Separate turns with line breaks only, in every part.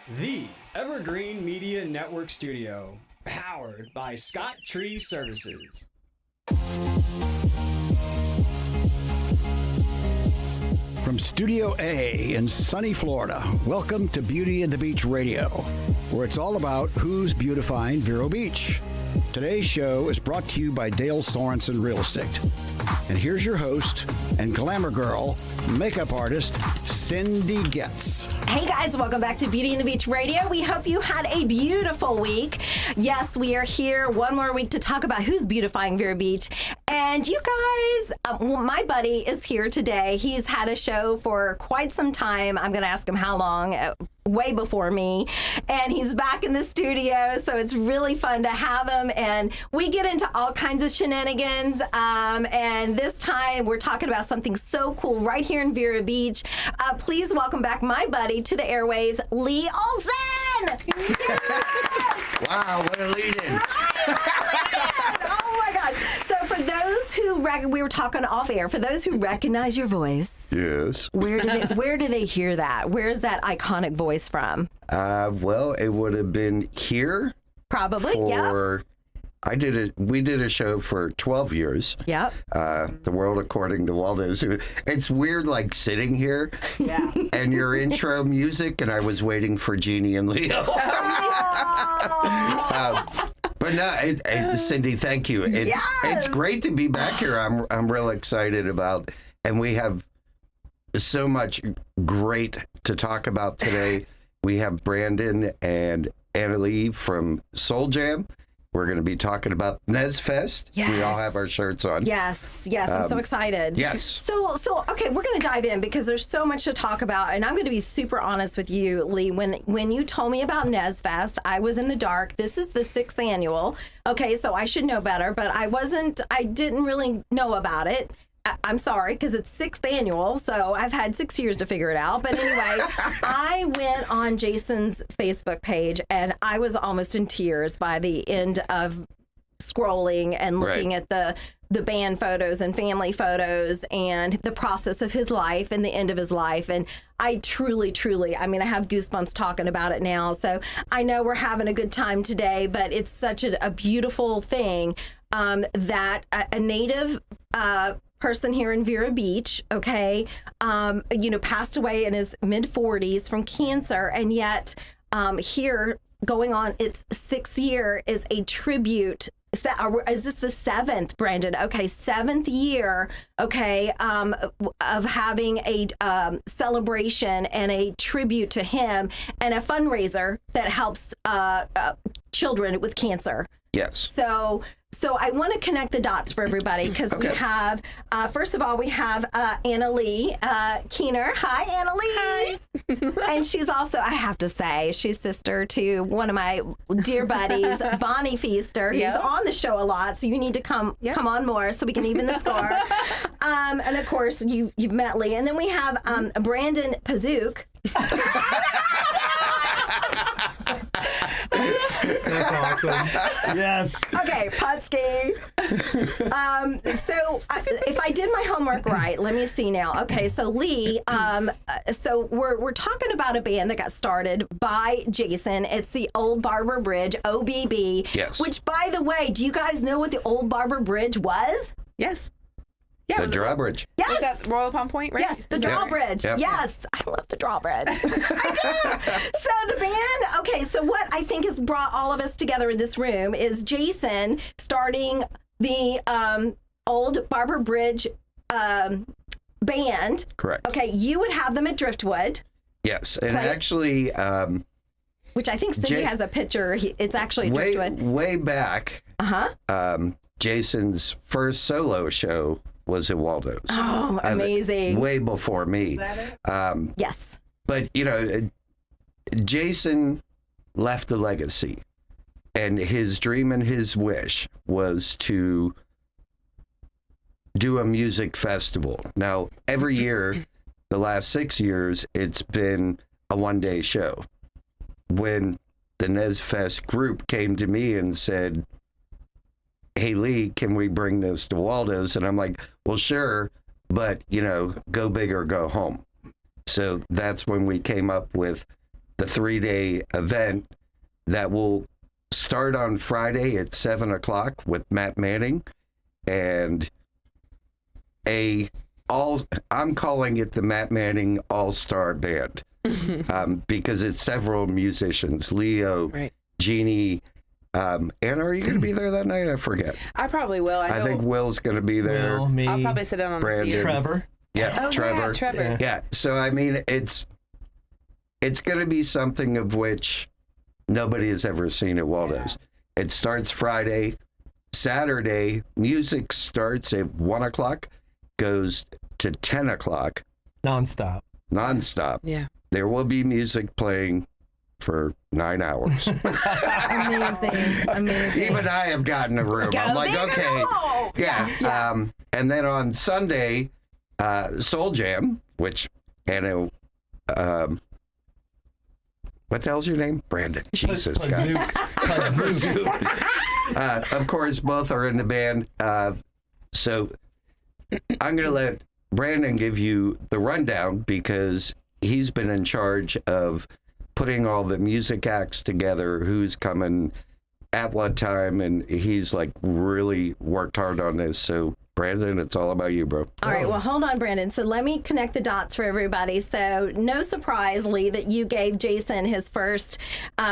The Evergreen Media Network Studio, powered by Scott Tree Services.
From Studio A in sunny Florida, welcome to Beauty and the Beach Radio, where it's all about who's beautifying Vero Beach. Today's show is brought to you by Dale Sorensen Real Estate. And here's your host and glamour girl, makeup artist, Cindy Getz.
Hey guys, welcome back to Beauty and the Beach Radio. We hope you had a beautiful week. Yes, we are here one more week to talk about who's beautifying Vero Beach. And you guys, my buddy is here today. He's had a show for quite some time. I'm going to ask him how long. Way before me, and he's back in the studio, so it's really fun to have him, and we get into all kinds of shenanigans, and this time we're talking about something so cool right here in Vero Beach. Please welcome back my buddy to the airwaves, Lee Olsen! Yes!
Wow, what a lead-in.
Oh my gosh. So for those who, we were talking off air, for those who recognize your voice.
Yes.
Where do they hear that? Where's that iconic voice from?
Well, it would have been here.
Probably, yeah.
We did a show for 12 years.
Yep.
The World According to Waldos. It's weird, like, sitting here.
Yeah.
And your intro music, and I was waiting for Jeannie and Leo. But no, Cindy, thank you. It's great to be back here. I'm real excited about, and we have so much great to talk about today. We have Brandon and Anna Lee from Soul Jam. We're going to be talking about NezFest.
Yes.
We all have our shirts on.
Yes, I'm so excited.
Yes.
So okay, we're going to dive in because there's so much to talk about, and I'm going to be super honest with you, Lee. When you told me about NezFest, I was in the dark. This is the 6th annual. Okay, so I should know better, but I didn't really know about it. I'm sorry, because it's 6th annual, so I've had 6 years to figure it out. But anyway, I went on Jason's Facebook page, and I was almost in tears by the end of scrolling and looking at the band photos and family photos and the process of his life and the end of his life. And I truly, I mean, I have goosebumps talking about it now. So I know we're having a good time today, but it's such a beautiful thing that a native person here in Vero Beach, okay, passed away in his mid-40s from cancer, and yet here going on its 6th year is a tribute. Is this the 7th, Brandon? Okay, 7th year, okay, of having a celebration and a tribute to him and a fundraiser that helps children with cancer.
Yes.
So I want to connect the dots for everybody because we have, first of all, we have Anna Lee Keener. Hi, Anna Lee. Hi. And she's also, I have to say, she's sister to one of my dear buddies, Bonnie Feaster, who's on the show a lot. So you need to come on more so we can even the score. And of course, you've met Lee. And then we have Brandon Pazook.
That's awesome. Yes.
Okay, Putsky. So if I did my homework right, let me see now. Okay, so Lee, so we're talking about a band that got started by Jason. It's the Old Barber Bridge, OBB.
Yes.
Which, by the way, do you guys know what the Old Barber Bridge was?
Yes.
The drawbridge.
Yes.
Was that Royal Palm Point, right?
Yes, the drawbridge.
Yep.
Yes, I love the drawbridge. I do. So the band, okay, so what I think has brought all of us together in this room is Jason starting the Old Barber Bridge band.
Correct.
Okay, you would have them at Driftwood.
Yes, and actually...
which I think Cindy has a picture. It's actually at Driftwood.
Way back, Jason's first solo show was at Waldos.
Oh, amazing.
Way before me.
Is that it? Yes.
But, Jason left a legacy. And his dream and his wish was to do a music festival. Now, every year, the last 6 years, it's been a one-day show. When the NezFest group came to me and said, hey, Lee, can we bring this to Waldos? And I'm like, well, sure, but, go big or go home. So that's when we came up with the 3-day event that will start on Friday at 7 o'clock with Matt Manning and I'm calling it the Matt Manning All-Star Band because it's several musicians, Leo,
Right.
Jeannie. Anna, are you going to be there that night? I forget.
I probably will.
I think Will's going to be there.
Will, me,
I'll probably sit down on
Brandon.
the field.
Trevor.
Yeah,
Oh,
Trevor.
yeah, Trevor.
Yeah. So I mean, it's going to be something of which nobody has ever seen at Waldos. It starts Friday, Saturday. Music starts at 1 o'clock, goes to 10 o'clock,
Nonstop.
nonstop.
Yeah.
There will be music playing for 9 hours.
Amazing.
Even I have gotten a room. I'm like, okay, yeah. And then on Sunday, Soul Jam, which Anna, what the hell's your name? Brandon. Jesus, God.
Pazook.
Of course, both are in the band. So I'm going to let Brandon give you the rundown because he's been in charge of putting all the music acts together, who's coming at what time, and he's like really worked hard on this. So Brandon, it's all about you, bro.
All right, well, hold on, Brandon. So let me connect the dots for everybody. So no surprise, Lee, that you gave Jason his first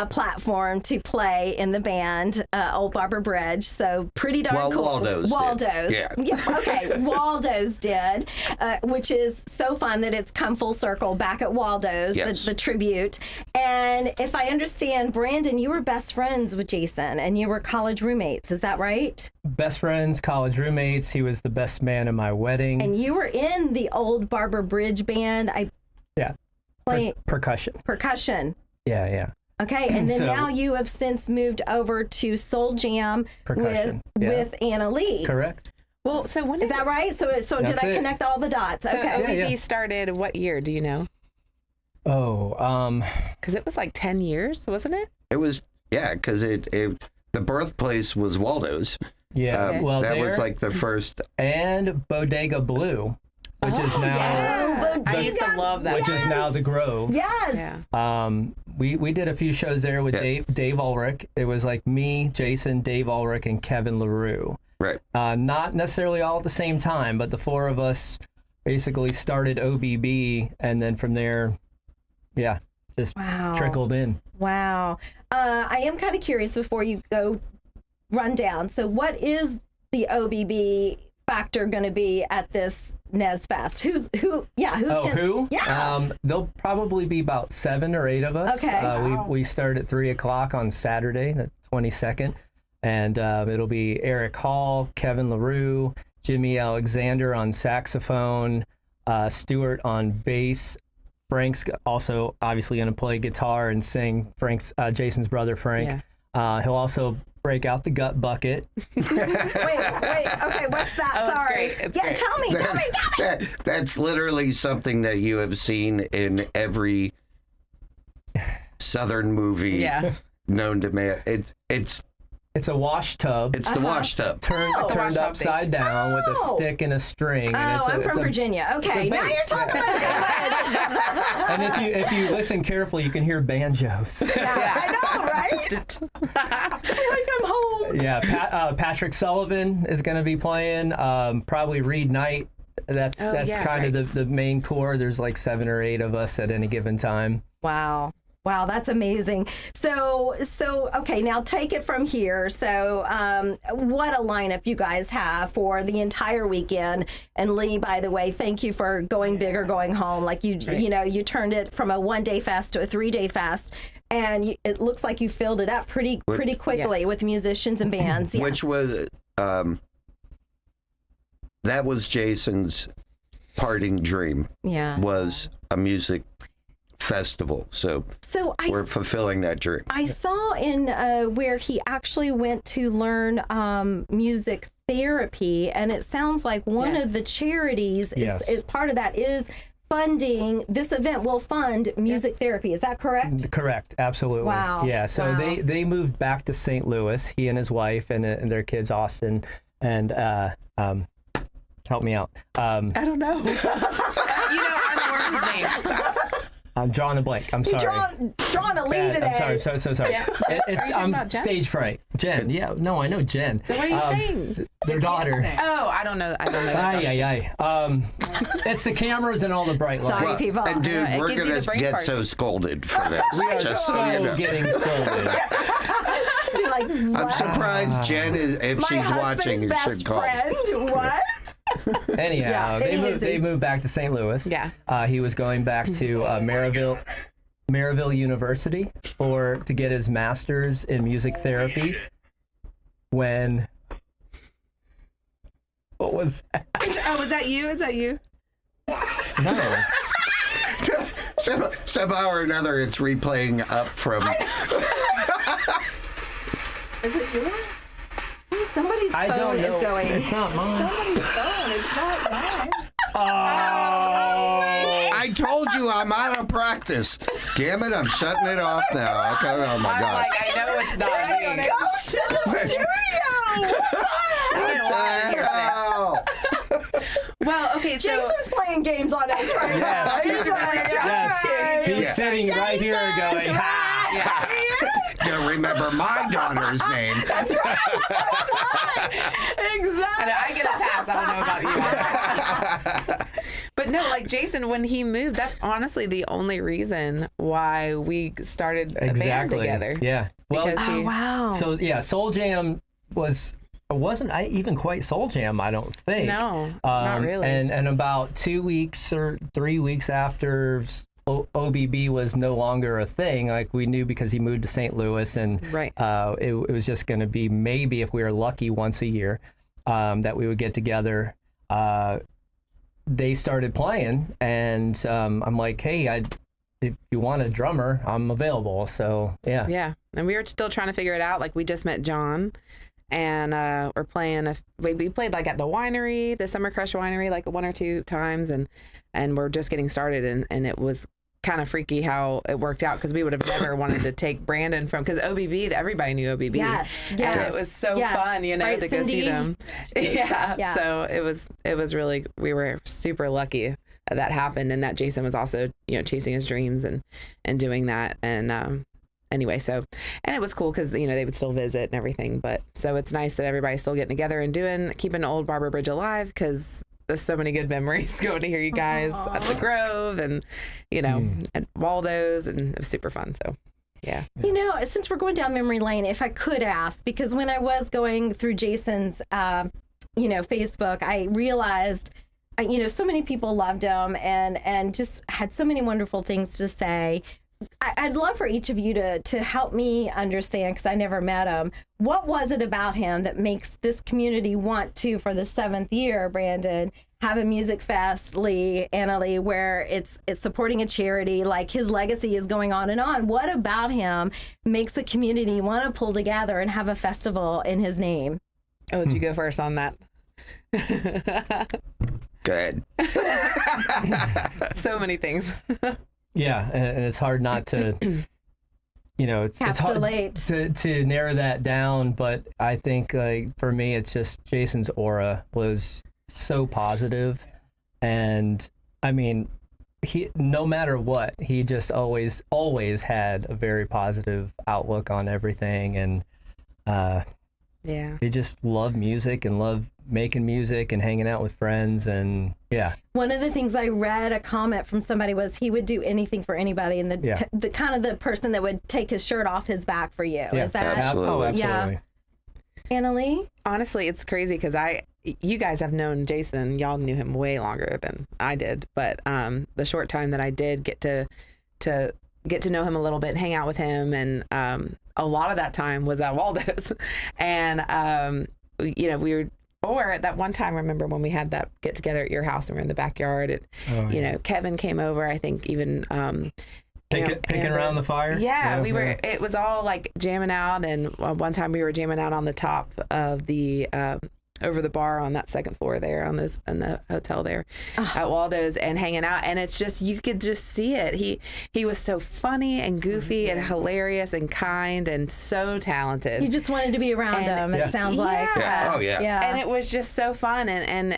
platform to play in the band, Old Barber Bridge. So pretty darn cool.
Waldos.
Waldos.
Did.
Yeah, okay, Waldos did, which is so fun that it's come full circle back at Waldos,
Yes.
the tribute. And if I understand, Brandon, you were best friends with Jason and you were college roommates. Is that right?
Best friends, college roommates. He was the best man at my wedding.
And you were in the Old Barber Bridge band.
Yeah.
Play
Percussion. Yeah.
Okay, and then
So-
now you have since moved over to Soul Jam
Percussion,
with Anna Lee.
Correct.
Well, so when
Is that right? So did
That's
I
it.
connect all the dots?
So
Okay.
OBB
Yeah.
started what year? Do you know?
Oh,
Because it was like 10 years, wasn't it?
It was, yeah, because the birthplace was Waldos.
yeah. Well,
that
there
was like the first.
and Bodega Blue, which is now
Oh,
I used to love that.
which is now the Grove.
Yes.
Yeah.
We did a few shows there with Dave Ulrich. It was like me, Jason, Dave Ulrich, and Kevin LaRue.
Right.
Not necessarily all at the same time, but the four of us basically started OBB, and then from there, just
Wow.
trickled in.
Wow. I am kind of curious before you go run down. So what is the OBB factor going to be at this NezFest? Who's
Who?
Yeah.
There'll probably be about 7 or 8 of us.
Okay.
We start at 3 o'clock on Saturday, the 22nd, and it'll be Eric Hall, Kevin LaRue, Jimmy Alexander on saxophone, Stuart on bass. Frank's also obviously going to play guitar and sing. Jason's brother Frank.
Yeah.
He'll also break out the gut bucket.
wait. Okay, what's that?
Oh, it's
Sorry.
great. It's great.
Tell me.
That's literally something that you have seen in every Southern movie
Yeah.
known to man.
It's a wash tub.
It's the wash tub.
Turned
wash tub
upside down with a stick and a string. And
I'm from Virginia. Okay, now
bass.
you're talking about it.
And if you listen carefully, you can hear banjos.
I know, right? Like I'm home.
Yeah, Patrick Sullivan is going to be playing. Probably Reed Knight. That's kind of the main core. There's like 7 or 8 of us at any given time.
Wow, that's amazing. So okay, now take it from here. So what a lineup you guys have for the entire weekend. And Lee, by the way, thank you for going big or going home. Like you you turned it from a 1-day fest to a 3-day fest. And it looks like you filled it up pretty quickly with musicians and bands. Yeah.
Which was that was Jason's parting dream.
Yeah.
Was a music festival. So we're fulfilling that dream.
I saw in where he actually went to learn music therapy, and it sounds like one of the charities is part of that is funding. This event will fund music therapy. Is that correct?
Correct. Absolutely.
Wow.
Yeah. So they moved back to St. Louis. He and his wife and their kids Austin and help me out.
I don't know. I'm the one with names.
I'm drawing a blank. I'm sorry.
Drawing a lead today.
I'm sorry. So sorry.
Yeah.
I'm
about Jen?
stage fright. Jen. Yeah. No, I know Jen.
What are you saying?
Their daughter.
Oh, I don't know.
It's the cameras and all the bright lights.
Sorry, people.
And dude,
It
we're
gives you
gonna
the brain
get
farts.
so scolded for this.
We are
just
so
so you know.
getting scolded.
You're like,
I'm
what?
surprised Jen is, if
My
she's
husband's
watching, you should
best
call.
friend. What?
Anyhow,
Yeah,
they moved back to St. Louis.
Yeah.
He was going back to Maryville University to get his master's in music therapy. When what was that?
Oh, was that you? Is that you?
No.
Somehow or another, it's replaying up from.
Is it yours? Somebody's
I
phone
don't know.
is going.
It's not mine.
Somebody's phone. It's not mine.
I told you I'm out of practice. Damn it, I'm shutting it off now. Okay, oh my
I'm
God.
like, I know it's not me.
Ghost in the studio.
What the hell?
Well, okay, so
Jason's playing games on us right now. He's like,
Yes. He's
Yeah.
sitting right here going, ha!
Don't remember my daughter's name.
That's right. Exactly.
I get a pass. I don't know about you. But no, like Jason, when he moved, that's honestly the only reason why we started a band together.
Yeah. Well,
Because he,
Wow.
so yeah, Soul Jam wasn't even quite Soul Jam, I don't think.
No, not really.
And about 2 weeks or 3 weeks after OBB was no longer a thing, like we knew because he moved to St. Louis, and
Right.
it was just going to be maybe, if we were lucky, once a year that we would get together. They started playing, and I'm like, hey, if you want a drummer, I'm available. So yeah.
Yeah, and we were still trying to figure it out. Like we just met John, and we're playing. We played like at the winery, the Summer Crush Winery, like 1 or 2 times, and we're just getting started, and it was kind of freaky how it worked out, because we would have never wanted to take Brandon from, because OBB, everybody knew OBB.
Yes,
And
yes,
it was so
yes.
fun, you know,
Right,
to go see
Cindy?
them. Yeah.
Yeah.
So it was really, we were super lucky that happened, and that Jason was also, you know, chasing his dreams and doing that. And anyway, so, and it was cool because, you know, they would still visit and everything. But so it's nice that everybody's still getting together and keeping old Barber Bridge alive, because there's so many good memories going to hear you guys at the Grove and, you know, at Waldos, and it was super fun. So, yeah.
You know, since we're going down memory lane, if I could ask, because when I was going through Jason's, Facebook, I realized, so many people loved him and just had so many wonderful things to say. I'd love for each of you to help me understand, because I never met him. What was it about him that makes this community want to, for the 7th year, Brandon, have a music fest, Anna Lee, where it's supporting a charity? Like, his legacy is going on and on. What about him makes the community want to pull together and have a festival in his name?
Oh, did you go first on that?
Good.
So many things.
Yeah, and it's hard not to, it's hard to narrow that down. But I think, for me, it's just Jason's aura was so positive, and I mean, he, no matter what, he just always had a very positive outlook on everything, and
Yeah.
he just loved music and loved making music and hanging out with friends, and yeah.
One of the things I read, a comment from somebody, was he would do anything for anybody, and the kind of the person that would take his shirt off his back for you.
Yeah.
Is that?
Absolutely.
Oh, absolutely.
Yeah. Anna Lee?
Honestly, it's crazy because you guys have known Jason. Y'all knew him way longer than I did. But the short time that I did get to know him a little bit, hang out with him, and a lot of that time was at Waldos. And, we were, or at that one time, remember when we had that get together at your house and we were in the backyard, and, Kevin came over, I think even,
Picking around the fire?
Yeah, we were, it was all like jamming out. And one time we were jamming out on the top of the, over the bar on that 2nd floor there in the hotel there at Waldos, and hanging out. And it's just, you could just see it. He was so funny and goofy and hilarious and kind and so talented.
You just wanted to be around him, it sounds like.
Yeah. Oh, yeah.
And it was just so fun. And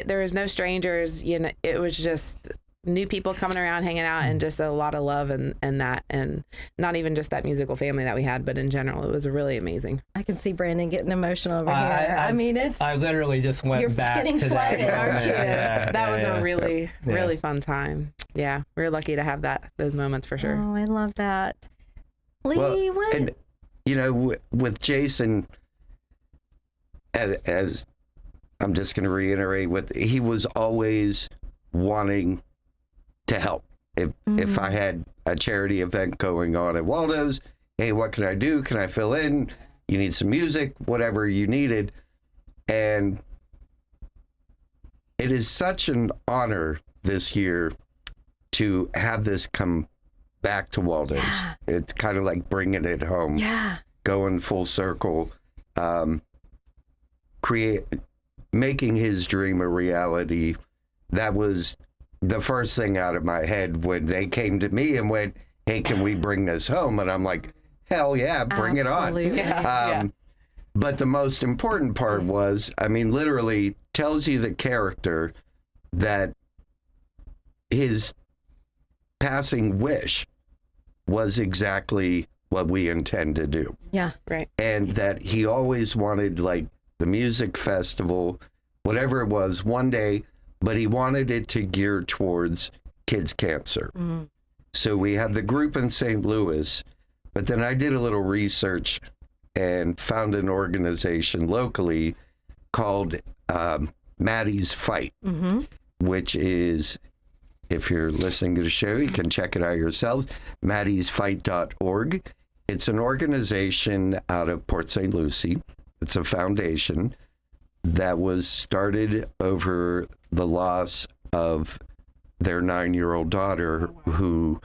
there was no strangers, it was just, new people coming around, hanging out, and just a lot of love and that, and not even just that musical family that we had, but in general, it was really amazing.
I can see Brandon getting emotional over here. I mean,
I literally just went back
getting
to
flooded,
that.
aren't you?
That was a really fun time. Yeah, we were lucky to have those moments for sure.
Oh, I love that. Lee, what?
And, you know, with Jason, as I'm just going to reiterate, he was always wanting to help. If I had a charity event going on at Waldos, hey, what can I do? Can I fill in? You need some music, whatever you needed. And it is such an honor this year to have this come back to Waldos.
Yeah.
It's kind of like bringing it home.
Yeah.
Going full circle. Making his dream a reality. That was the first thing out of my head when they came to me and went, hey, can we bring this home? And I'm like, hell yeah, bring
Absolutely.
it on. But the most important part was, I mean, literally tells you the character that his passing wish was exactly what we intend to do.
Yeah.
Right.
And that he always wanted, like, the music festival, whatever it was, one day, but he wanted it to gear towards kids' cancer. Mm-hmm. So we had the group in St. Louis, but then I did a little research and found an organization locally called Maddie's Fight, which is, if you're listening to the show, you can check it out yourselves, maddiesfight.org. It's an organization out of Port St. Lucie. It's a foundation that was started over the loss of their 9-year-old daughter, who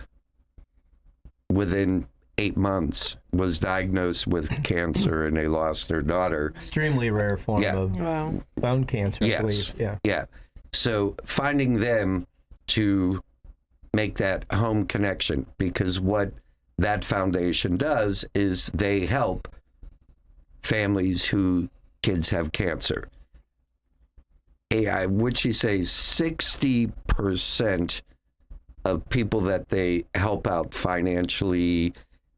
within 8 months was diagnosed with cancer, and they lost their daughter.
Extremely rare form of bone cancer, I believe.
Yeah. So finding them to make that home connection, because what that foundation does is they help families who kids have cancer. Would she say 60% of people that they help out financially,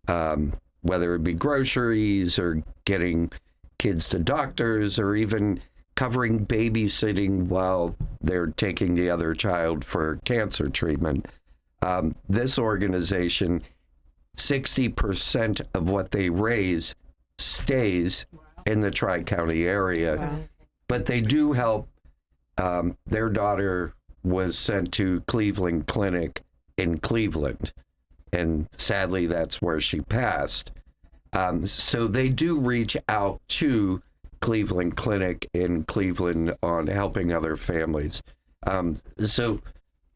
whether it be groceries or getting kids to doctors or even covering babysitting while they're taking the other child for cancer treatment. This organization, 60% of what they raise stays in the Tri-County area. Wow. But they do help. Their daughter was sent to Cleveland Clinic in Cleveland, and sadly that's where she passed. So they do reach out to Cleveland Clinic in Cleveland on helping other families. So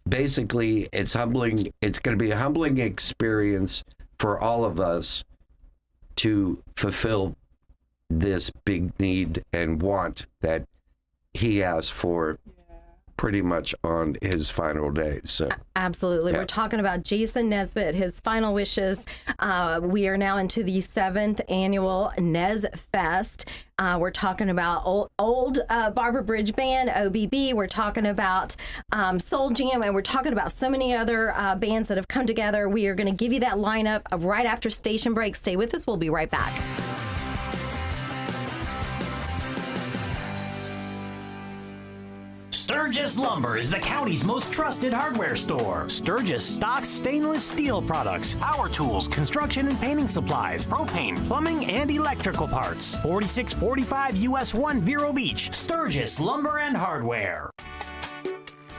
basically it's humbling. It's going to be a humbling experience for all of us to fulfill this big need and want that he asked for pretty much on his final day. So
absolutely. We're talking about Jason Nesbit, his final wishes. We are now into the 7th annual NezFest. We're talking about old Barber Bridge Band, OBB. We're talking about Soul Jam, and we're talking about so many other bands that have come together. We are going to give you that lineup right after station break. Stay with us. We'll be right back.
Sturgis Lumber is the county's most trusted hardware store. Sturgis stocks stainless steel products, power tools, construction and painting supplies, propane, plumbing, and electrical parts. 4645 US 1 Vero Beach, Sturgis Lumber and Hardware.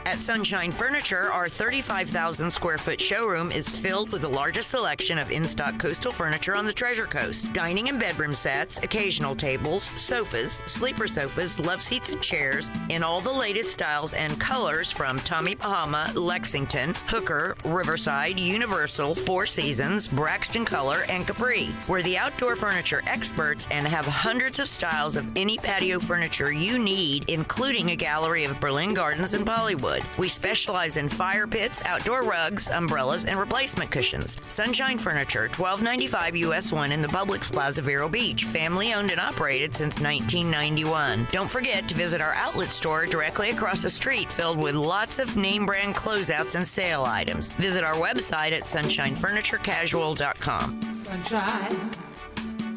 At Sunshine Furniture, our 35,000 square foot showroom is filled with the largest selection of in-stock coastal furniture on the Treasure Coast. Dining and bedroom sets, occasional tables, sofas, sleeper sofas, love seats and chairs in all the latest styles and colors from Tommy Bahama, Lexington, Hooker, Riverside, Universal, Four Seasons, Braxton Color, and Capri. We're the outdoor furniture experts and have hundreds of styles of any patio furniture you need, including a gallery of Berlin Gardens and Bollywood. wood. We specialize in fire pits, outdoor rugs, umbrellas, and replacement cushions. Sunshine Furniture, 1295 US 1 in the Publix Plaza, Vero Beach. Family owned and operated since 1991. Don't forget to visit our outlet store directly across the street, filled with lots of name brand closeouts and sale items. Visit our website at sunshinefurniturecasual.com.
Sunshine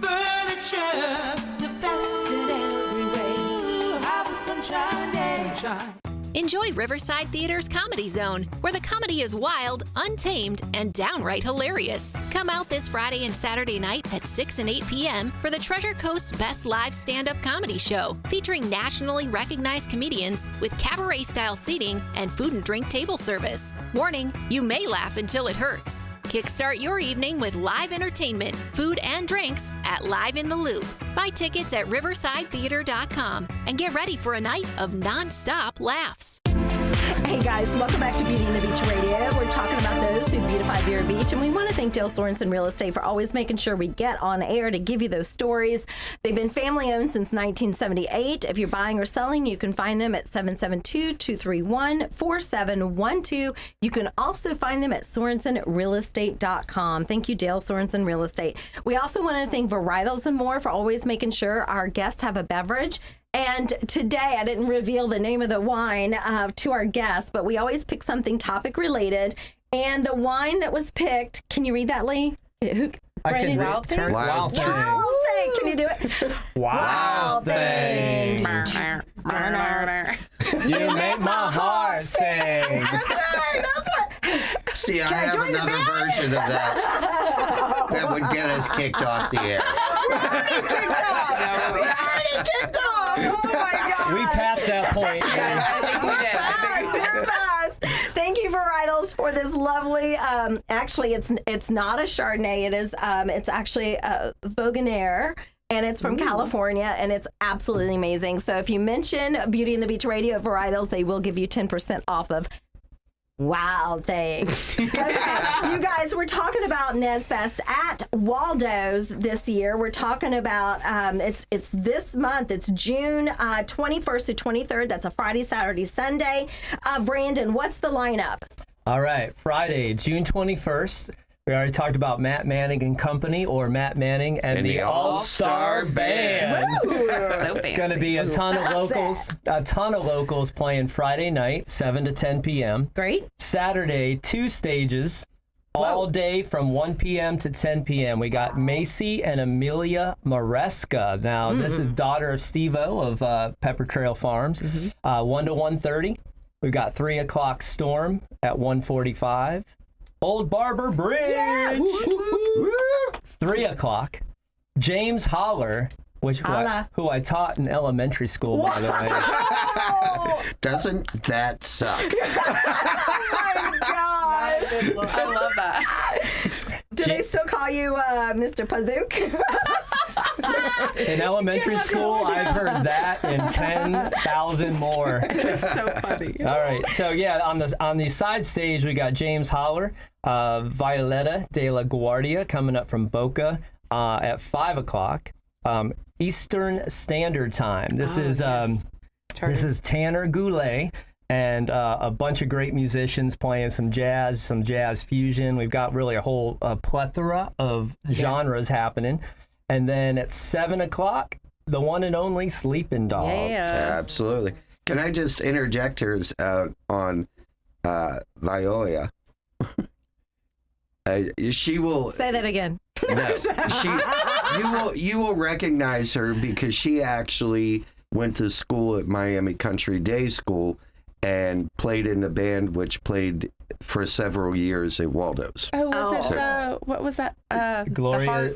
Furniture, the best in every way. Have a sunshine day. Sunshine.
Enjoy Riverside Theater's Comedy Zone, where the comedy is wild, untamed, and downright hilarious. Come out this Friday and Saturday night at 6 and 8 p.m. for the Treasure Coast's best live stand-up comedy show, featuring nationally recognized comedians with cabaret-style seating and food and drink table service. Warning, you may laugh until it hurts. Kickstart your evening with live entertainment, food, and drinks at Live in the Loop. Buy tickets at riversidetheater.com and get ready for a night of non-stop laughs.
Hey guys, welcome back to Beauty and the Beach Radio. We're talking about those who beautify Vero Beach, and we want to thank Dale Sorensen Real Estate for always making sure we get on air to give you those stories. They've been family owned since 1978. If you're buying or selling, you can find them at 772-231-4712. You can also find them at SorensenRealEstate.com. Thank you, Dale Sorensen Real Estate. We also want to thank Varietals and More for always making sure our guests have a beverage. And today, I didn't reveal the name of the wine to our guests, but we always pick something topic related. And the wine that was picked, can you read that, Lee?
I can
Wild Thing?
turn Wild Thing.
Wild Thing. Can you do it?
Wild Thing. You make my heart sing.
That's right.
See, I
Can I
have
join the
another
band?
version of that that would get us kicked off the air.
Already kicked off. Oh my God.
We passed that point.
I think we did.
We're fast. Thank you, Varietals, for this lovely. Actually, it's not a Chardonnay. It is. It's actually a Vauganaire. And it's from California, and it's absolutely amazing. So if you mention Beauty and the Beach Radio Varietals, they will give you 10% off of Wild Thing. Okay, you guys, we're talking about NezFest at Waldos this year. We're talking about it's this month. It's June 21st to 23rd. That's a Friday, Saturday, Sunday. Brandon, what's the lineup?
All right, Friday, June 21st. We already talked about Matt Manning and Company, or Matt Manning and the All-Star Band.
So fancy.
Going to be a ton of locals playing Friday night, 7 to 10 p.m.
Great.
Saturday, 2 stages, all day from 1 p.m. to 10 p.m. We got Macy and Amelia Maresca. Now, this is daughter of Steve-O of Pepper Trail Farms. 1 to 1:30. We've got 3 o'clock Storm at 1:45. Old Barber Bridge, 3 o'clock. James Holler, who I taught in elementary school, by the way.
Doesn't that suck?
Oh my God.
I love that.
Do they still call you Mr. Pazook?
In elementary school, I've heard that and 10,000 more.
It's so funny.
All right, so yeah, on the side stage, we got James Holler, Violeta de la Guardia coming up from Boca at 5 o'clock Eastern Standard Time. This is Tanner Goulet. And a bunch of great musicians playing some jazz fusion. We've got really a whole plethora of genres happening. And then at 7 o'clock, the one and only Sleeping Dogs.
Yeah.
Absolutely. Can I just interject here on Viola? She will
Say that again.
No, you will recognize her because she actually went to school at Miami Country Day School and played in a band which played for several years at Waldos.
Oh, was it? What was that?
Gloria,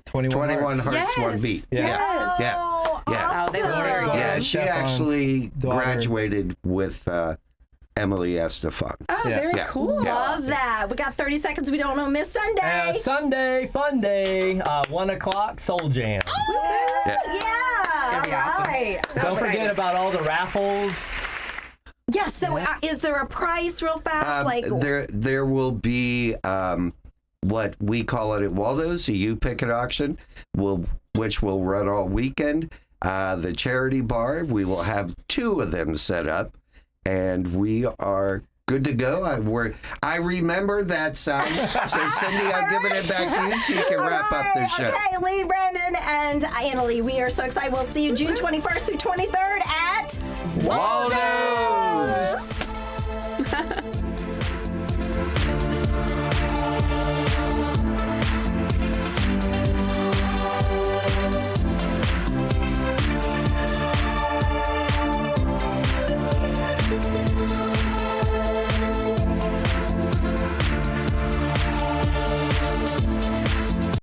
21
Hearts,
yes,
One Beat.
Yes.
Yeah.
Oh,
Yeah.
Oh, they were very good.
Yeah, she actually graduated with Emily Estefan.
Oh, very cool.
Love that. We got 30 seconds. We don't know Miss Sunday.
Sunday, fun day, 1 o'clock, Soul Jam.
Oh, yeah.
gonna be awesome.
Right.
Don't forget about all the raffles.
Yes. So, is there a price, real fast?
There will be what we call it at Waldos, a U-Picket auction, which will run all weekend. The charity bar, we will have 2 of them set up, and we are good to go. I remember that sound. So, Cindy, I'm giving it back to you so you can wrap up this show.
Okay, Lee, Brandon, and Annalie, we are so excited. We'll see you June 21st through 23rd at
Waldos!